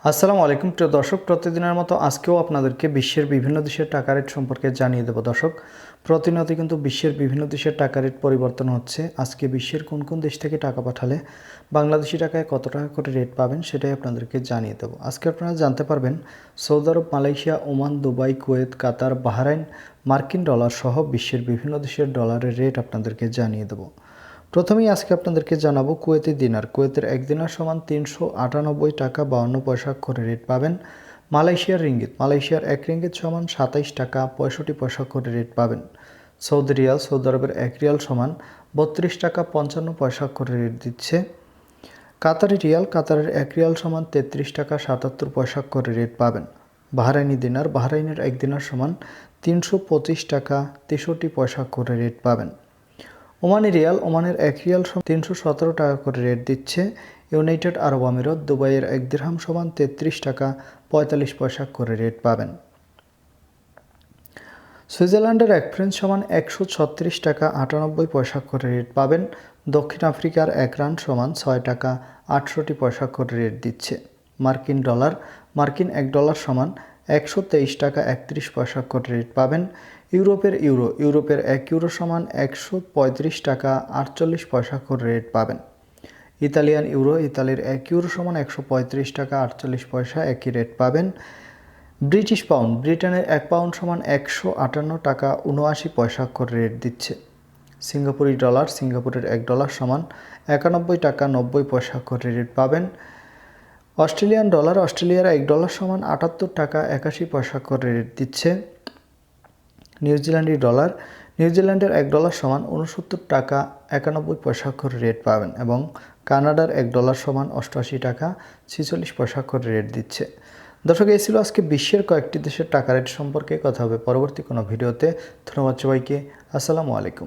আসসালামু আলাইকুম প্রিয় দর্শক, প্রতিদিনের মতো আজকেও আপনাদেরকে বিশ্বের বিভিন্ন দেশের টাকা রেট সম্পর্কে জানিয়ে দেব। দর্শক, প্রতিনিয়ত কিন্তু বিশ্বের বিভিন্ন দেশের টাকা রেট পরিবর্তন হচ্ছে। আজকে বিশ্বের কোন কোন দেশ থেকে টাকা পাঠালে বাংলাদেশি টাকায় কত টাকা করে রেট পাবেন সেটাই আপনাদেরকে জানিয়ে দেব। আজকে আপনারা জানতে পারবেন সৌদি আরব, মালয়েশিয়া, ওমান, দুবাই, কুয়েত, কাতার, বাহরাইন, মার্কিন ডলার সহ বিশ্বের বিভিন্ন দেশের ডলারের রেট আপনাদেরকে জানিয়ে দেব। প্রথমেই আজকে আপনাদেরকে জানাবো কুয়েতি দিনার। কুয়েতের 1 দিনার সমান 398 টাকা 52 পয়সা করে রেট পাবেন। মালয়েশিয়ার রিঙ্গিত, মালয়েশিয়ার 1 রিঙ্গিত সমান 27 টাকা 65 পয়সা করে রেট পাবেন। সৌদি রিয়াল, সৌদি আরবের 1 রিয়াল সমান 32 টাকা 55 পয়সা করে রেট দিচ্ছে। কাতারি রিয়াল, কাতারের 1 রিয়াল সমান 33 টাকা 77 পয়সা করে রেট পাবেন। বাহরাইনি দিনার, বাহরাইনের 1 দিনার সমান 325 টাকা 63 পয়সা করে রেট পাবেন। ওমানি রিয়াল, ওমানের 1 রিয়াল সমান 317 টাকা করে রেট দিচ্ছে। ইউনাইটেড আরব আমিরাত, দুবাইয়ের 1 দিরহাম সমান 33 টাকা 45 পয়সা করে রেট পাবেন। সুইজারল্যান্ডের 1 ফ্রেঞ্চ সমান 136 টাকা 98 পয়সা করে রেট পাবেন। দক্ষিণ আফ্রিকার 1 রান সমান 6 টাকা 68 পয়সা করে রেট দিচ্ছে। মার্কিন ডলার, মার্কিন 1 ডলার সমান 123 টাকা 31 পয়সা করে রেট পাবেন। ইউরোপের ইউরো, ইউরোপের 1 ইউরো সমান 135 টাকা 48 পয়সা করে রেট পাবেন। ইতালিয়ান ইউরো, ইতালির 1 ইউরো সমান 135 টাকা 48 পয়সা একই রেট পাবেন। ব্রিটিশ পাউন্ড, ব্রিটেনের 1 পাউন্ড সমান 158 টাকা 79 পয়সা করে রেট দিচ্ছে। সিঙ্গাপুরি ডলার, সিঙ্গাপুরের 1 ডলার সমান 91 টাকা 90 পয়সা করে রেট পাবেন। অস্ট্রেলিয়ান ডলার, অস্ট্রেলিয়ার 1 ডলার সমান 78 টাকা 81 পয়সা করে রেট দিচ্ছে। নিউজিল্যান্ডি ডলার, নিউজিল্যান্ডের 1 ডলার সমান 69 টাকা 91 পয়সা করে রেট পাবেন এবং কানাডার 1 ডলার সমান 88 টাকা 46 পয়সা করে রেট দিচ্ছে। দর্শক, এই ছিল আজকে বিশ্বের কয়েকটি দেশের টাকা রেট সম্পর্কে। কথা হবে পরবর্তী কোনো ভিডিওতে। ধন্যবাদ সবাইকে। আসসালামু আলাইকুম।